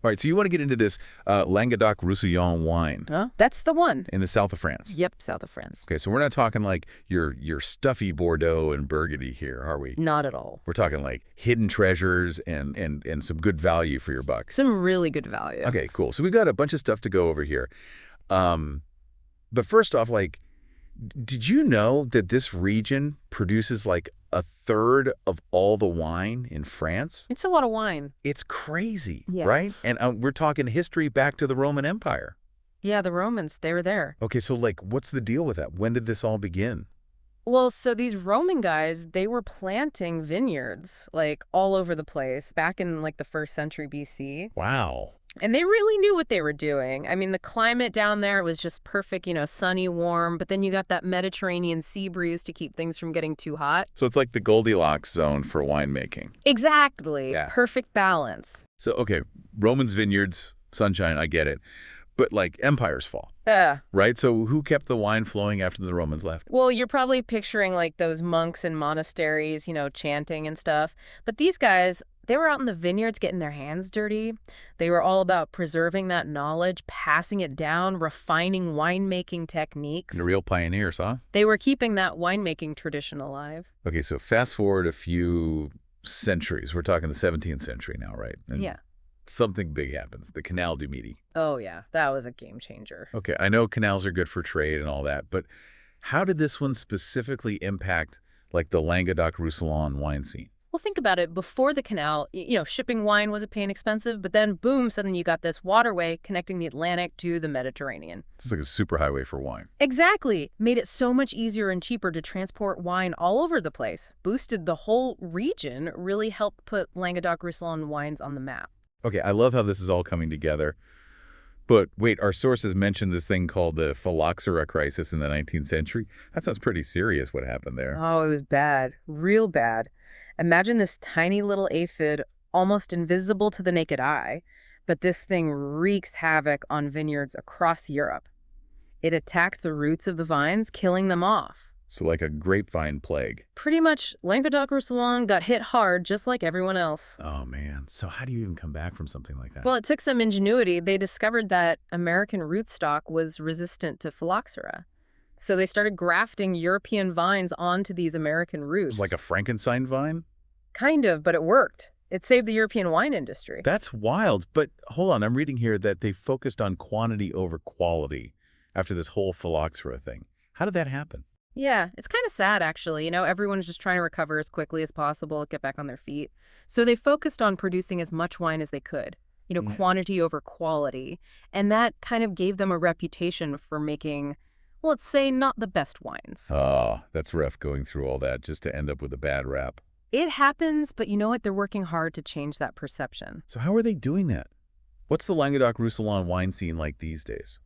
All right, so you want to get into this Languedoc-Roussillon wine Huh? That's the one. in the south of France. Yep, south of France. Okay, so we're not talking like your stuffy Bordeaux and Burgundy here, are we? Not at all. We're talking like hidden treasures and some good value for your buck. Some really good value. Okay, cool. So we've got a bunch of stuff to go over here. But first off, like, did you know that this region produces like a third of all the wine in France? It's a lot of wine. It's crazy, Yeah. right? And we're talking history back to the Roman Empire. Yeah, the Romans, they were there. Okay, so like, what's the deal with that? When did this all begin? Well, so these Roman guys, they were planting vineyards like all over the place back in like the 1st century BC. Wow. And they really knew what they were doing. I mean, the climate down there was just perfect, sunny, warm, but then you got that Mediterranean sea breeze to keep things from getting too hot. So it's like the Goldilocks zone for winemaking. Exactly. Yeah. Perfect balance. So, okay, Romans vineyards, sunshine, I get it. But like empires fall, Yeah. right? So who kept the wine flowing after the Romans left? Well, you're probably picturing like those monks in monasteries, chanting and stuff. But these guys, they were out in the vineyards getting their hands dirty. They were all about preserving that knowledge, passing it down, refining winemaking techniques. The real pioneers, huh? They were keeping that winemaking tradition alive. Okay, so fast forward a few centuries. We're talking the 17th century now, right? And Yeah. something big happens, the Canal du Midi. Oh, yeah. That was a game changer. Okay, I know canals are good for trade and all that, but how did this one specifically impact like the Languedoc-Roussillon wine scene? Well, think about it. Before the canal, shipping wine was a pain expensive, but then boom, suddenly you got this waterway connecting the Atlantic to the Mediterranean. It's like a superhighway for wine. Exactly. Made it so much easier and cheaper to transport wine all over the place. Boosted the whole region, really helped put Languedoc-Roussillon wines on the map. Okay, I love how this is all coming together. But wait, our sources mentioned this thing called the phylloxera crisis in the 19th century. That sounds pretty serious, what happened there. Oh, it was bad. Real bad. Imagine this tiny little aphid, almost invisible to the naked eye, but this thing wreaks havoc on vineyards across Europe. It attacked the roots of the vines, killing them off. So like a grapevine plague. Pretty much, Languedoc-Roussillon got hit hard just like everyone else. Oh, man. So how do you even come back from something like that? Well, it took some ingenuity. They discovered that American rootstock was resistant to phylloxera. So they started grafting European vines onto these American roots. Like a Frankenstein vine? Kind of, but it worked. It saved the European wine industry. That's wild. But hold on, I'm reading here that they focused on quantity over quality after this whole phylloxera thing. How did that happen? Yeah, it's kind of sad, actually. Everyone's just trying to recover as quickly as possible, get back on their feet. So they focused on producing as much wine as they could, quantity over quality. And that kind of gave them a reputation for making, well, let's say, not the best wines. Oh, that's rough going through all that just to end up with a bad rap. It happens, but you know what? They're working hard to change that perception. So how are they doing that? What's the Languedoc-Roussillon wine scene like these days?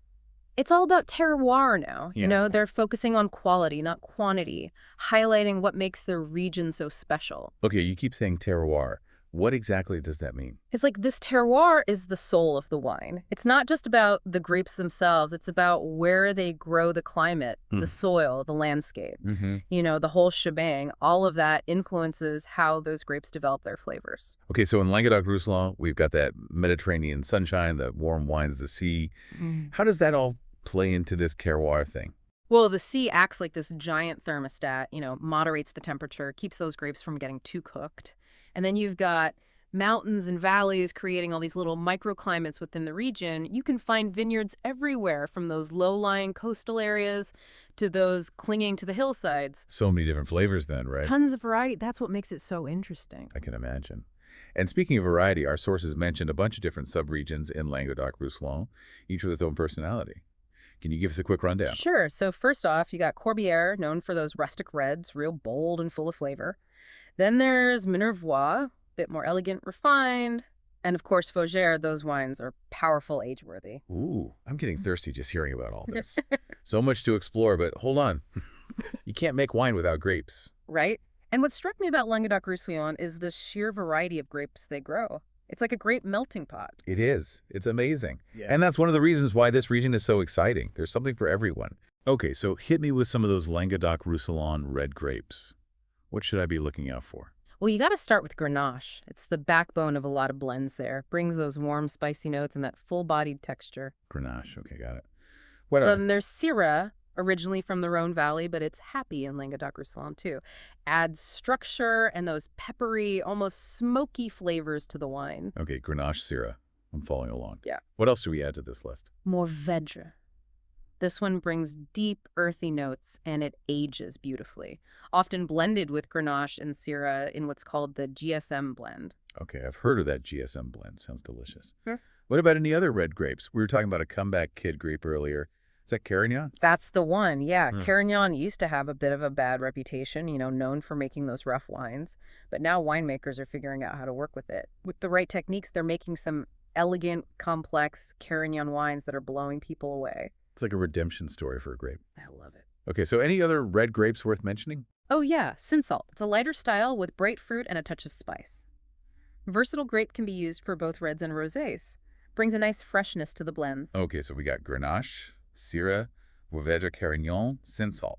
It's all about terroir now. Yeah. They're focusing on quality, not quantity, highlighting what makes their region so special. Okay, you keep saying terroir. What exactly does that mean? It's like this terroir is the soul of the wine. It's not just about the grapes themselves. It's about where they grow, the climate, the soil, the landscape. The whole shebang. All of that influences how those grapes develop their flavors. Okay, so in Languedoc-Roussillon, we've got that Mediterranean sunshine, the warm wines, the sea. How does that all play into this terroir thing? Well, the sea acts like this giant thermostat, moderates the temperature, keeps those grapes from getting too cooked. And then you've got mountains and valleys creating all these little microclimates within the region. You can find vineyards everywhere, from those low-lying coastal areas to those clinging to the hillsides. So many different flavors then, right? Tons of variety. That's what makes it so interesting. I can imagine. And speaking of variety, our sources mentioned a bunch of different subregions in Languedoc-Roussillon, each with its own personality. Can you give us a quick rundown? Sure. So first off, you got Corbière, known for those rustic reds, real bold and full of flavor. Then there's Minervois, a bit more elegant, refined. And of course, Fougères, those wines are powerful, age-worthy. Ooh, I'm getting thirsty just hearing about all this. So much to explore, but hold on. You can't make wine without grapes. Right? And what struck me about Languedoc-Roussillon is the sheer variety of grapes they grow. It's like a grape melting pot. It is. It's amazing. Yeah. And that's one of the reasons why this region is so exciting. There's something for everyone. Okay, so hit me with some of those Languedoc-Roussillon red grapes. What should I be looking out for? Well, you got to start with Grenache. It's the backbone of a lot of blends there. Brings those warm, spicy notes and that full-bodied texture. Grenache. Okay, got it. What are... Then there's Syrah, originally from the Rhone Valley, but it's happy in Languedoc-Roussillon too. Adds structure and those peppery, almost smoky flavors to the wine. Okay, Grenache Syrah. I'm following along. Yeah. What else do we add to this list? Mourvèdre. This one brings deep, earthy notes, and it ages beautifully, often blended with Grenache and Syrah in what's called the GSM blend. Okay, I've heard of that GSM blend. Sounds delicious. Sure. What about any other red grapes? We were talking about a comeback kid grape earlier. Is that Carignan? That's the one, yeah. Hmm. Carignan used to have a bit of a bad reputation, known for making those rough wines. But now winemakers are figuring out how to work with it. With the right techniques, they're making some elegant, complex Carignan wines that are blowing people away. It's like a redemption story for a grape. I love it. Okay, so any other red grapes worth mentioning? Oh yeah, Sinsalt. It's a lighter style with bright fruit and a touch of spice. Versatile grape can be used for both reds and rosés. Brings a nice freshness to the blends. Okay, so we got Grenache, Syrah, Mourvèdre, Carignan, Sinsalt.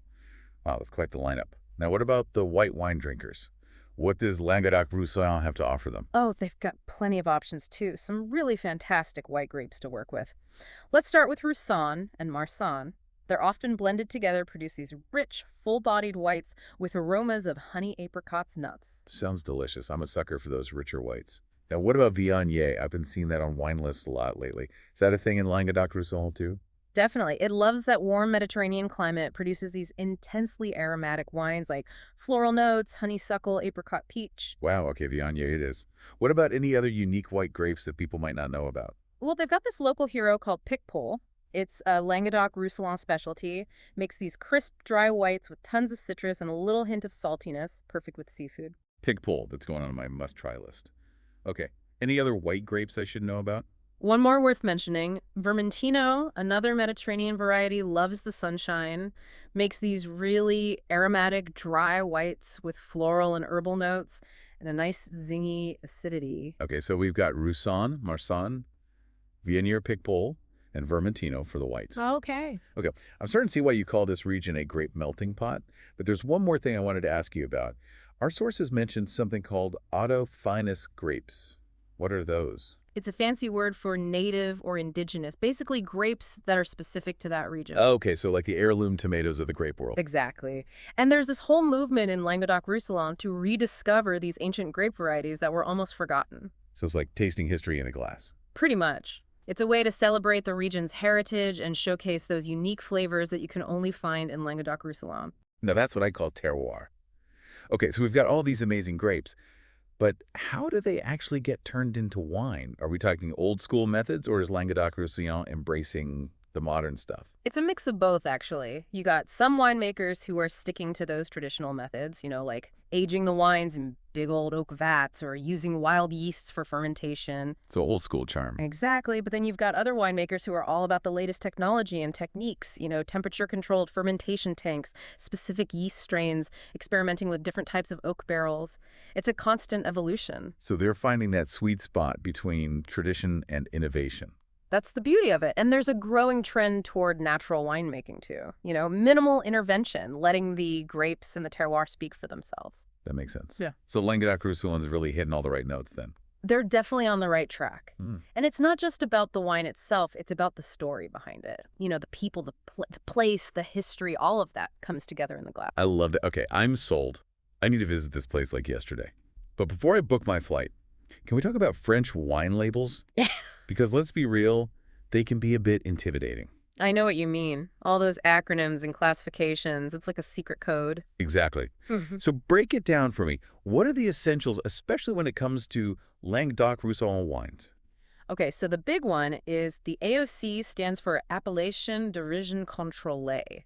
Wow, that's quite the lineup. Now, what about the white wine drinkers? What does Languedoc-Roussillon have to offer them? Oh, they've got plenty of options too. Some really fantastic white grapes to work with. Let's start with Roussanne and Marsanne. They're often blended together, produce these rich, full-bodied whites with aromas of honey, apricots, nuts. Sounds delicious. I'm a sucker for those richer whites. Now, what about Viognier? I've been seeing that on wine lists a lot lately. Is that a thing in Languedoc-Roussillon too? Definitely. It loves that warm Mediterranean climate, produces these intensely aromatic wines like floral notes, honeysuckle, apricot, peach. Wow, okay, Viognier it is. What about any other unique white grapes that people might not know about? Well, they've got this local hero called Picpoul. It's a Languedoc-Roussillon specialty. Makes these crisp, dry whites with tons of citrus and a little hint of saltiness, perfect with seafood. Pigpoul, that's going on my must-try list. Okay, any other white grapes I should know about? One more worth mentioning, Vermentino, another Mediterranean variety, loves the sunshine, makes these really aromatic, dry whites with floral and herbal notes, and a nice zingy acidity. Okay, so we've got Roussanne, Marsanne, Viognier, Pigpoul, and Vermentino for the whites. Okay. Okay, I'm starting to see why you call this region a grape melting pot, but there's one more thing I wanted to ask you about. Our sources mentioned something called autochthonous grapes. What are those? It's a fancy word for native or indigenous, basically grapes that are specific to that region. Okay, so like the heirloom tomatoes of the grape world. Exactly. And there's this whole movement in Languedoc-Roussillon to rediscover these ancient grape varieties that were almost forgotten. So it's like tasting history in a glass. Pretty much. It's a way to celebrate the region's heritage and showcase those unique flavors that you can only find in Languedoc-Roussillon. Now that's what I call terroir. Okay, so we've got all these amazing grapes, but how do they actually get turned into wine? Are we talking old school methods, or is Languedoc-Roussillon embracing the modern stuff? It's a mix of both, actually. You got some winemakers who are sticking to those traditional methods, like aging the wines in big old oak vats or using wild yeasts for fermentation. So old school charm. Exactly, but then you've got other winemakers who are all about the latest technology and techniques, temperature-controlled fermentation tanks, specific yeast strains, experimenting with different types of oak barrels. It's a constant evolution. So they're finding that sweet spot between tradition and innovation. That's the beauty of it. And there's a growing trend toward natural winemaking too. Minimal intervention, letting the grapes and the terroir speak for themselves. That makes sense. Yeah. So Languedoc-Roussillon's really hitting all the right notes then. They're definitely on the right track. Mm. And it's not just about the wine itself, it's about the story behind it. The people, the place, the history, all of that comes together in the glass. I love that. Okay, I'm sold. I need to visit this place like yesterday. But before I book my flight, can we talk about French wine labels? Because let's be real, they can be a bit intimidating. I know what you mean. All those acronyms and classifications. It's like a secret code. Exactly. So break it down for me. What are the essentials, especially when it comes to Languedoc-Roussillon wines? Okay, so the big one is the AOC stands for Appellation d'Origine Contrôlée.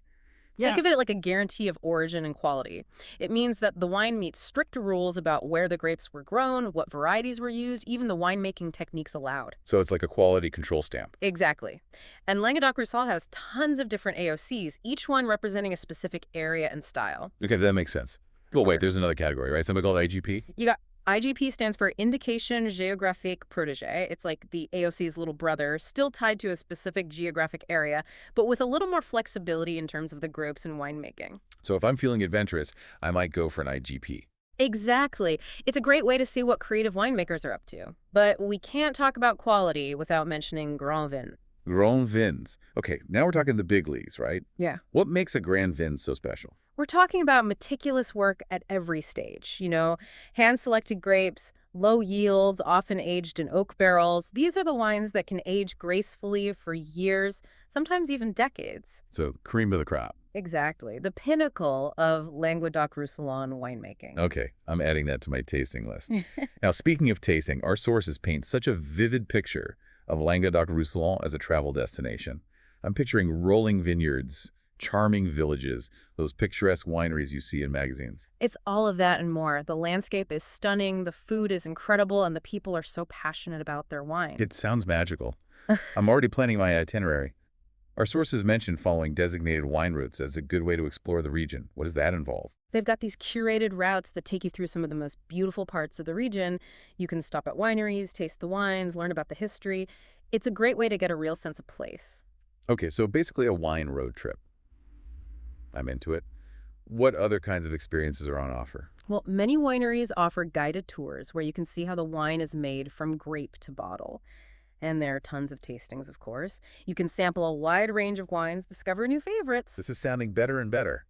Think of it like a guarantee of origin and quality. It means that the wine meets strict rules about where the grapes were grown, what varieties were used, even the winemaking techniques allowed. So it's like a quality control stamp. Exactly. And Languedoc-Roussillon has tons of different AOCs, each one representing a specific area and style. Okay, that makes sense. Well, wait, there's another category, right? Something called IGP? You got IGP stands for Indication Géographique Protégée. It's like the AOC's little brother, still tied to a specific geographic area, but with a little more flexibility in terms of the grapes and winemaking. So if I'm feeling adventurous, I might go for an IGP. Exactly. It's a great way to see what creative winemakers are up to. But we can't talk about quality without mentioning Grand Vin. Grand vins. Okay, now we're talking the big leagues, right? Yeah. What makes a grand vin so special? We're talking about meticulous work at every stage, hand-selected grapes, low yields, often aged in oak barrels. These are the wines that can age gracefully for years, sometimes even decades. So, cream of the crop. Exactly. The pinnacle of Languedoc-Roussillon winemaking. Okay, I'm adding that to my tasting list. Now, speaking of tasting, our sources paint such a vivid picture of Languedoc-Roussillon as a travel destination. I'm picturing rolling vineyards, charming villages, those picturesque wineries you see in magazines. It's all of that and more. The landscape is stunning, the food is incredible, and the people are so passionate about their wine. It sounds magical. I'm already planning my itinerary. Our sources mention following designated wine routes as a good way to explore the region. What does that involve? They've got these curated routes that take you through some of the most beautiful parts of the region. You can stop at wineries, taste the wines, learn about the history. It's a great way to get a real sense of place. Okay, so basically a wine road trip. I'm into it. What other kinds of experiences are on offer? Well, many wineries offer guided tours where you can see how the wine is made from grape to bottle. And there are tons of tastings, of course. You can sample a wide range of wines, discover new favorites. This is sounding better and better.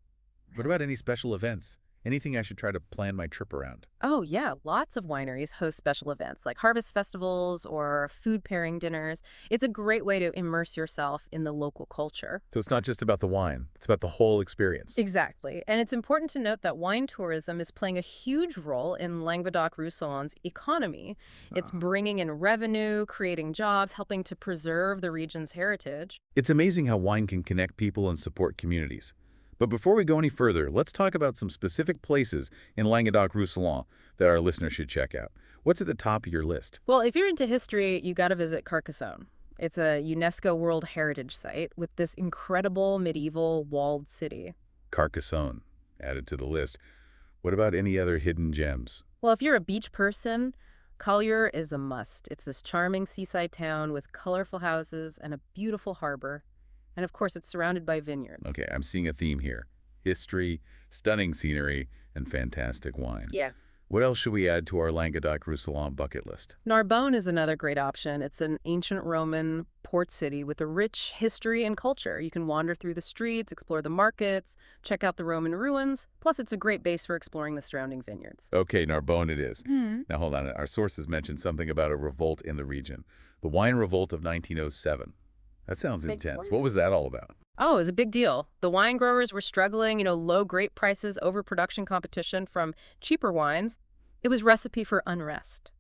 What about any special events? Anything I should try to plan my trip around? Oh, yeah, lots of wineries host special events like harvest festivals or food pairing dinners. It's a great way to immerse yourself in the local culture. So it's not just about the wine, it's about the whole experience. Exactly. And it's important to note that wine tourism is playing a huge role in Languedoc-Roussillon's economy. It's bringing in revenue, creating jobs, helping to preserve the region's heritage. It's amazing how wine can connect people and support communities. But before we go any further, let's talk about some specific places in Languedoc-Roussillon that our listeners should check out. What's at the top of your list? Well, if you're into history, you got to visit Carcassonne. It's a UNESCO World Heritage Site with this incredible medieval walled city. Carcassonne, added to the list. What about any other hidden gems? Well, if you're a beach person, Collier is a must. It's this charming seaside town with colorful houses and a beautiful harbor. And of course, it's surrounded by vineyards. Okay, I'm seeing a theme here. History, stunning scenery, and fantastic wine. Yeah. What else should we add to our Languedoc-Roussillon bucket list? Narbonne is another great option. It's an ancient Roman port city with a rich history and culture. You can wander through the streets, explore the markets, check out the Roman ruins. Plus, it's a great base for exploring the surrounding vineyards. Okay, Narbonne it is. Now hold on, our sources mentioned something about a revolt in the region. The wine revolt of 1907. That sounds intense. What was that all about? Oh, it was a big deal. The wine growers were struggling, low grape prices, overproduction competition from cheaper wines. It was recipe for unrest.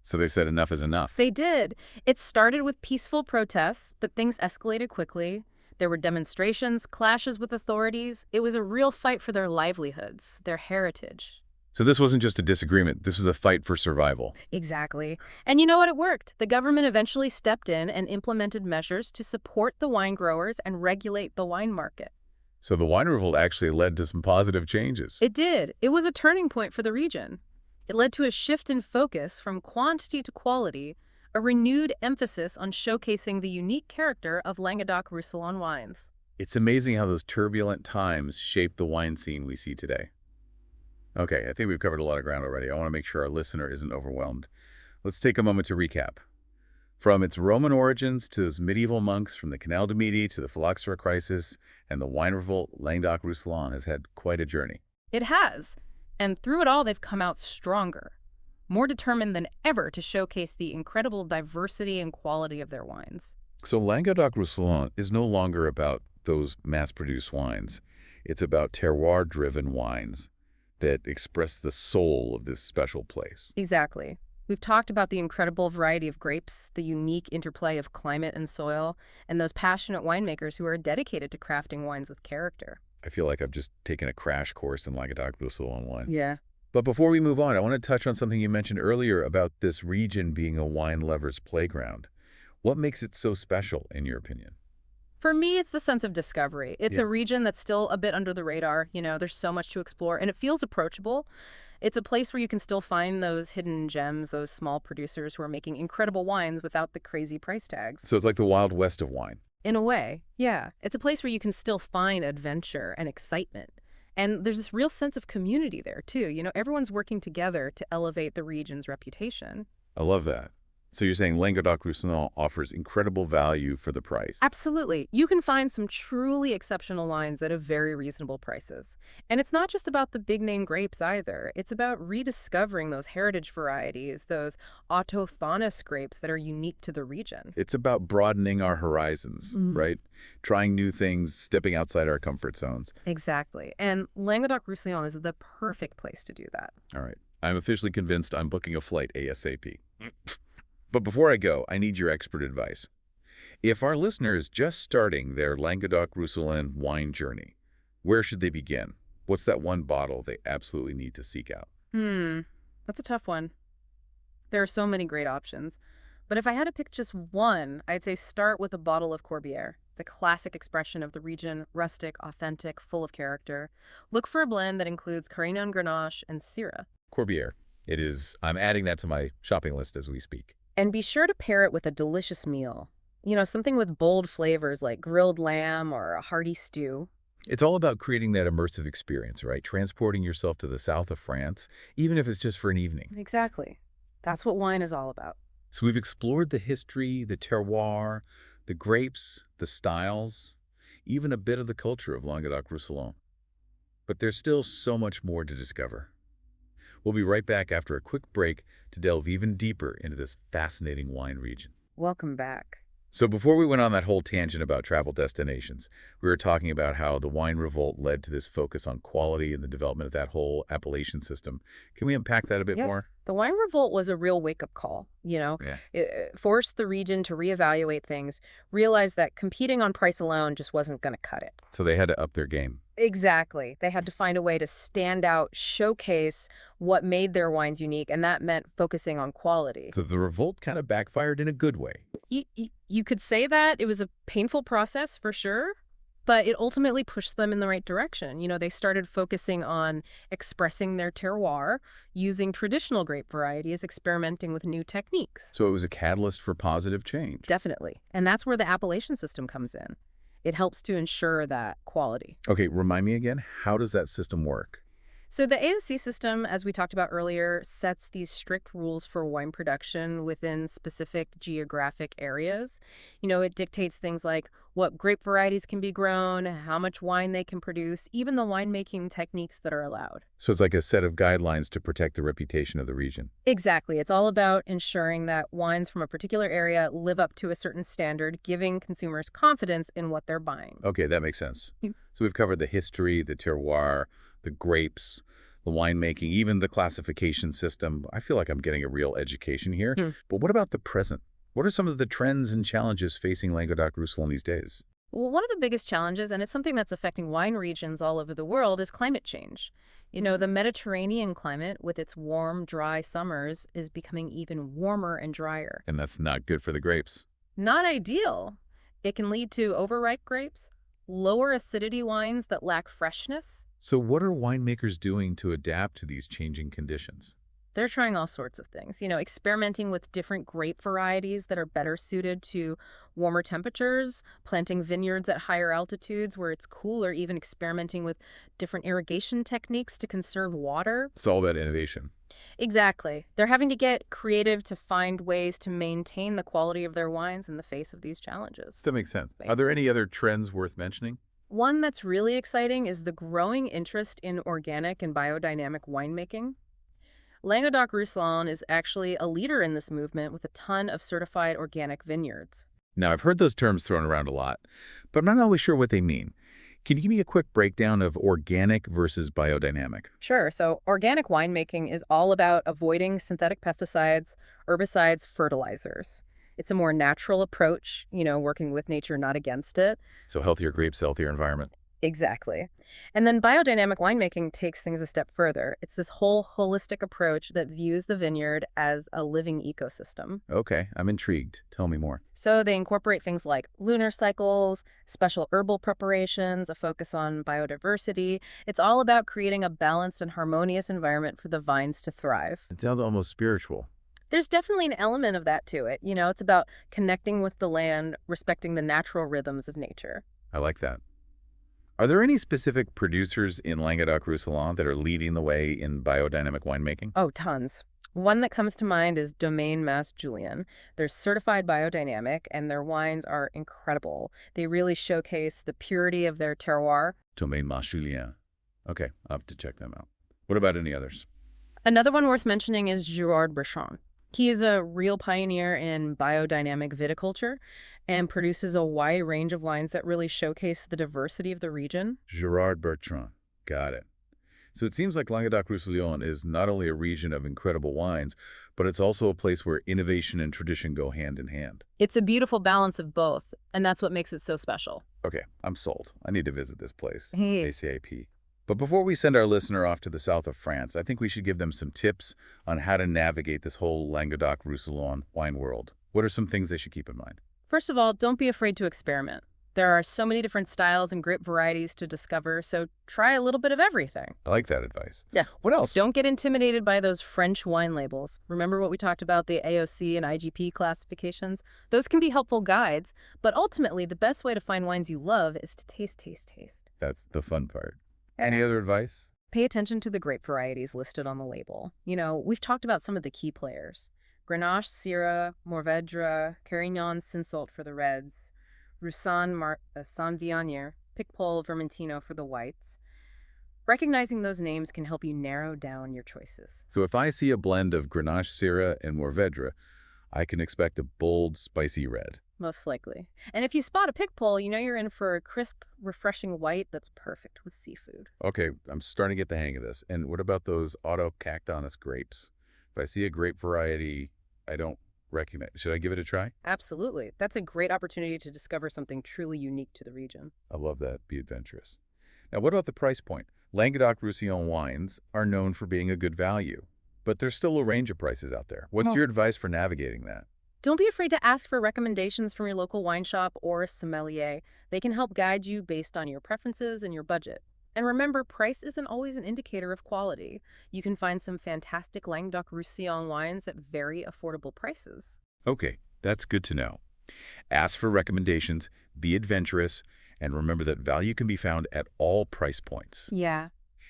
So they said enough is enough. They did. It started with peaceful protests, but things escalated quickly. There were demonstrations, clashes with authorities. It was a real fight for their livelihoods, their heritage. So this wasn't just a disagreement. This was a fight for survival. Exactly. And you know what? It worked. The government eventually stepped in and implemented measures to support the wine growers and regulate the wine market. So the wine revolt actually led to some positive changes. It did. It was a turning point for the region. It led to a shift in focus from quantity to quality, a renewed emphasis on showcasing the unique character of Languedoc-Roussillon wines. It's amazing how those turbulent times shaped the wine scene we see today. Okay, I think we've covered a lot of ground already. I want to make sure our listener isn't overwhelmed. Let's take a moment to recap. From its Roman origins to those medieval monks, from the Canal du Midi to the phylloxera crisis and the wine revolt, Languedoc-Roussillon has had quite a journey. It has. And through it all, they've come out stronger, more determined than ever to showcase the incredible diversity and quality of their wines. So Languedoc-Roussillon is no longer about those mass-produced wines. It's about terroir-driven wines that express the soul of this special place. Exactly. We've talked about the incredible variety of grapes, the unique interplay of climate and soil, and those passionate winemakers who are dedicated to crafting wines with character. I feel like I've just taken a crash course in Languedoc-Roussillon wine. Yeah. But before we move on, I want to touch on something you mentioned earlier about this region being a wine lover's playground. What makes it so special, in your opinion? For me, it's the sense of discovery. It's Yeah. a region that's still a bit under the radar. There's so much to explore, and it feels approachable. It's a place where you can still find those hidden gems, those small producers who are making incredible wines without the crazy price tags. So it's like the Wild West of wine. In a way, yeah. It's a place where you can still find adventure and excitement. And there's this real sense of community there, too. Everyone's working together to elevate the region's reputation. I love that. So you're saying Languedoc-Roussillon offers incredible value for the price. Absolutely. You can find some truly exceptional wines at a very reasonable prices. And it's not just about the big name grapes either. It's about rediscovering those heritage varieties, those autochthonous grapes that are unique to the region. It's about broadening our horizons, Mm. right? Trying new things, stepping outside our comfort zones. Exactly. And Languedoc-Roussillon is the perfect place to do that. All right. I'm officially convinced I'm booking a flight ASAP. But before I go, I need your expert advice. If our listener is just starting their Languedoc-Roussillon wine journey, where should they begin? What's that one bottle they absolutely need to seek out? That's a tough one. There are so many great options. But if I had to pick just one, I'd say start with a bottle of Corbière. It's a classic expression of the region, rustic, authentic, full of character. Look for a blend that includes Carignan Grenache and Syrah. Corbière. It is. I'm adding that to my shopping list as we speak. And be sure to pair it with a delicious meal. Something with bold flavors like grilled lamb or a hearty stew. It's all about creating that immersive experience, right? Transporting yourself to the south of France, even if it's just for an evening. Exactly. That's what wine is all about. So we've explored the history, the terroir, the grapes, the styles, even a bit of the culture of Languedoc-Roussillon. But there's still so much more to discover. We'll be right back after a quick break to delve even deeper into this fascinating wine region. Welcome back. So before we went on that whole tangent about travel destinations, we were talking about how the wine revolt led to this focus on quality and the development of that whole appellation system. Can we unpack that a bit Yes. more? The wine revolt was a real wake-up call, Yeah. It forced the region to reevaluate things, realize that competing on price alone just wasn't going to cut it. So they had to up their game. Exactly. They had to find a way to stand out, showcase what made their wines unique, and that meant focusing on quality. So the revolt kind of backfired in a good way. You could say that. It was a painful process for sure, but it ultimately pushed them in the right direction. They started focusing on expressing their terroir, using traditional grape varieties, experimenting with new techniques. So it was a catalyst for positive change. Definitely. And that's where the appellation system comes in. It helps to ensure that quality. Okay, remind me again, how does that system work? So the AOC system, as we talked about earlier, sets these strict rules for wine production within specific geographic areas. It dictates things like what grape varieties can be grown, how much wine they can produce, even the winemaking techniques that are allowed. So it's like a set of guidelines to protect the reputation of the region. Exactly. It's all about ensuring that wines from a particular area live up to a certain standard, giving consumers confidence in what they're buying. Okay, that makes sense. Mm. So we've covered the history, the terroir, the grapes, the winemaking, even the classification system. I feel like I'm getting a real education here. Hmm. But what about the present? What are some of the trends and challenges facing Languedoc-Roussillon these days? Well, one of the biggest challenges, and it's something that's affecting wine regions all over the world, is climate change. The Mediterranean climate, with its warm, dry summers, is becoming even warmer and drier. And that's not good for the grapes. Not ideal. It can lead to overripe grapes, lower acidity wines that lack freshness. So what are winemakers doing to adapt to these changing conditions? They're trying all sorts of things, experimenting with different grape varieties that are better suited to warmer temperatures, planting vineyards at higher altitudes where it's cooler, even experimenting with different irrigation techniques to conserve water. It's all about innovation. Exactly. They're having to get creative to find ways to maintain the quality of their wines in the face of these challenges. That makes sense. Are there any other trends worth mentioning? One that's really exciting is the growing interest in organic and biodynamic winemaking. Languedoc-Roussillon is actually a leader in this movement with a ton of certified organic vineyards. Now, I've heard those terms thrown around a lot, but I'm not always sure what they mean. Can you give me a quick breakdown of organic versus biodynamic? Sure. So organic winemaking is all about avoiding synthetic pesticides, herbicides, fertilizers. It's a more natural approach, working with nature, not against it. So healthier grapes, healthier environment. Exactly. And then biodynamic winemaking takes things a step further. It's this whole holistic approach that views the vineyard as a living ecosystem. Okay, I'm intrigued. Tell me more. So they incorporate things like lunar cycles, special herbal preparations, a focus on biodiversity. It's all about creating a balanced and harmonious environment for the vines to thrive. It sounds almost spiritual. There's definitely an element of that to it. It's about connecting with the land, respecting the natural rhythms of nature. I like that. Are there any specific producers in Languedoc-Roussillon that are leading the way in biodynamic winemaking? Oh, tons. One that comes to mind is Domaine Mas Julien. They're certified biodynamic, and their wines are incredible. They really showcase the purity of their terroir. Domaine Julien. Okay, I'll have to check them out. What about any others? Another one worth mentioning is Gerard Bertrand. He is a real pioneer in biodynamic viticulture and produces a wide range of wines that really showcase the diversity of the region. Gerard Bertrand. Got it. So it seems like Languedoc-Roussillon is not only a region of incredible wines, but it's also a place where innovation and tradition go hand in hand. It's a beautiful balance of both, and that's what makes it so special. Okay, I'm sold. I need to visit this place, Hey. ASAP. But before we send our listener off to the south of France, I think we should give them some tips on how to navigate this whole Languedoc-Roussillon wine world. What are some things they should keep in mind? First of all, don't be afraid to experiment. There are so many different styles and grape varieties to discover, so try a little bit of everything. I like that advice. Yeah. What else? Don't get intimidated by those French wine labels. Remember what we talked about, the AOC and IGP classifications? Those can be helpful guides, but ultimately the best way to find wines you love is to taste. That's the fun part. Any other advice? Pay attention to the grape varieties listed on the label. You know, we've talked about some of the key players. Grenache, Syrah, Mourvèdre, Carignan, Cinsault for the reds, Roussanne, Saint-Viognier, Picpoul, Vermentino for the whites. Recognizing those names can help you narrow down your choices. So if I see a blend of Grenache, Syrah, and Mourvèdre, I can expect a bold, spicy red. Most likely. And if you spot a Picpoul, you know you're in for a crisp, refreshing white that's perfect with seafood. Okay, I'm starting to get the hang of this. And what about those autocactonous grapes? If I see a grape variety I don't recognize, should I give it a try? Absolutely. That's a great opportunity to discover something truly unique to the region. I love that. Be adventurous. Now, what about the price point? Languedoc-Roussillon wines are known for being a good value, but there's still a range of prices out there. What's your advice for navigating that? Don't be afraid to ask for recommendations from your local wine shop or sommelier. They can help guide you based on your preferences and your budget. And remember, price isn't always an indicator of quality. You can find some fantastic Languedoc-Roussillon wines at very affordable prices. Okay, that's good to know. Ask for recommendations, be adventurous, and remember that value can be found at all price points. Yeah.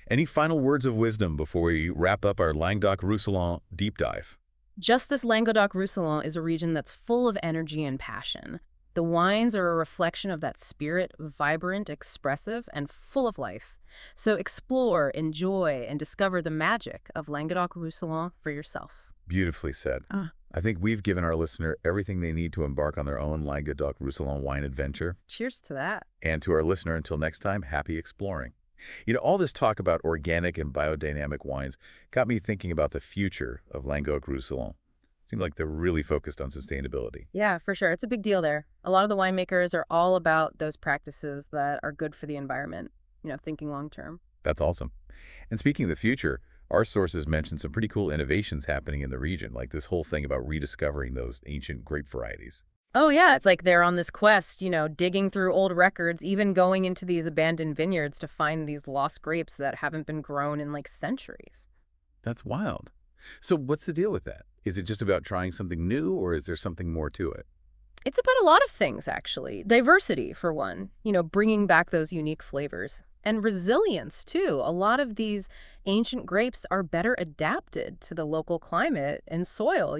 Any final words of wisdom before we wrap up our Languedoc-Roussillon deep dive? Just this Languedoc-Roussillon is a region that's full of energy and passion. The wines are a reflection of that spirit, vibrant, expressive, and full of life. So explore, enjoy, and discover the magic of Languedoc-Roussillon for yourself. Beautifully said. I think we've given our listener everything they need to embark on their own Languedoc-Roussillon wine adventure. Cheers to that. And to our listener, until next time, happy exploring. You know, all this talk about organic and biodynamic wines got me thinking about the future of Languedoc-Roussillon. Seems like they're really focused on sustainability. Yeah, for sure. It's a big deal there. A lot of the winemakers are all about those practices that are good for the environment, thinking long term. That's awesome. And speaking of the future, our sources mentioned some pretty cool innovations happening in the region, like this whole thing about rediscovering those ancient grape varieties. Oh, yeah. It's like they're on this quest, digging through old records, even going into these abandoned vineyards to find these lost grapes that haven't been grown in like centuries. That's wild. So what's the deal with that? Is it just about trying something new, or is there something more to it? It's about a lot of things, actually. Diversity, for one, bringing back those unique flavors. And resilience, too. A lot of these ancient grapes are better adapted to the local climate and soil,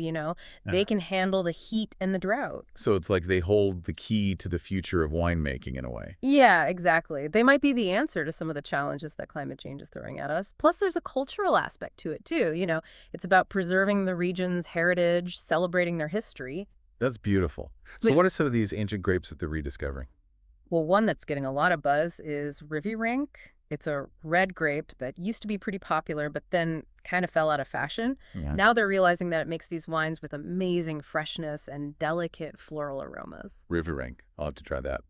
They can handle the heat and the drought. So it's like they hold the key to the future of winemaking in a way. Yeah, exactly. They might be the answer to some of the challenges that climate change is throwing at us. Plus, there's a cultural aspect to it, too. It's about preserving the region's heritage, celebrating their history. That's beautiful. So what are some of these ancient grapes that they're rediscovering? Well, one that's getting a lot of buzz is Rivirank. It's a red grape that used to be pretty popular, but then kind of fell out of fashion. Yeah. Now they're realizing that it makes these wines with amazing freshness and delicate floral aromas. Rivirank. I'll have to try that.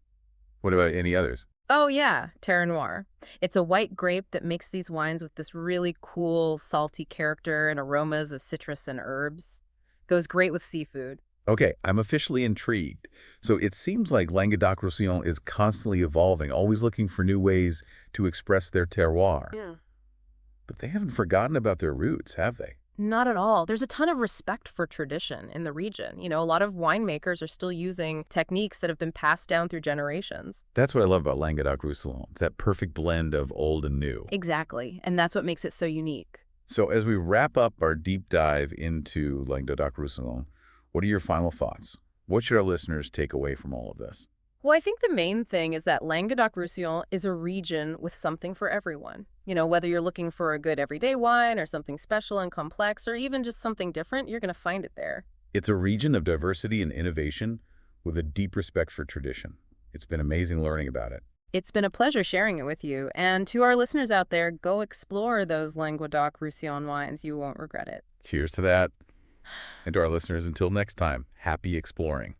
What about any others? Oh, yeah, terroir. It's a white grape that makes these wines with this really cool, salty character and aromas of citrus and herbs. Goes great with seafood. Okay, I'm officially intrigued. So it seems like Languedoc-Roussillon is constantly evolving, always looking for new ways to express their terroir. Yeah. But they haven't forgotten about their roots, have they? Not at all. There's a ton of respect for tradition in the region. A lot of winemakers are still using techniques that have been passed down through generations. That's what I love about Languedoc-Roussillon. It's that perfect blend of old and new. Exactly. And that's what makes it so unique. So as we wrap up our deep dive into Languedoc-Roussillon, what are your final thoughts? What should our listeners take away from all of this? Well, I think the main thing is that Languedoc-Roussillon is a region with something for everyone. Whether you're looking for a good everyday wine or something special and complex or even just something different, you're going to find it there. It's a region of diversity and innovation with a deep respect for tradition. It's been amazing learning about it. It's been a pleasure sharing it with you. And to our listeners out there, go explore those Languedoc-Roussillon wines. You won't regret it. Cheers to that. And to our listeners, until next time, happy exploring.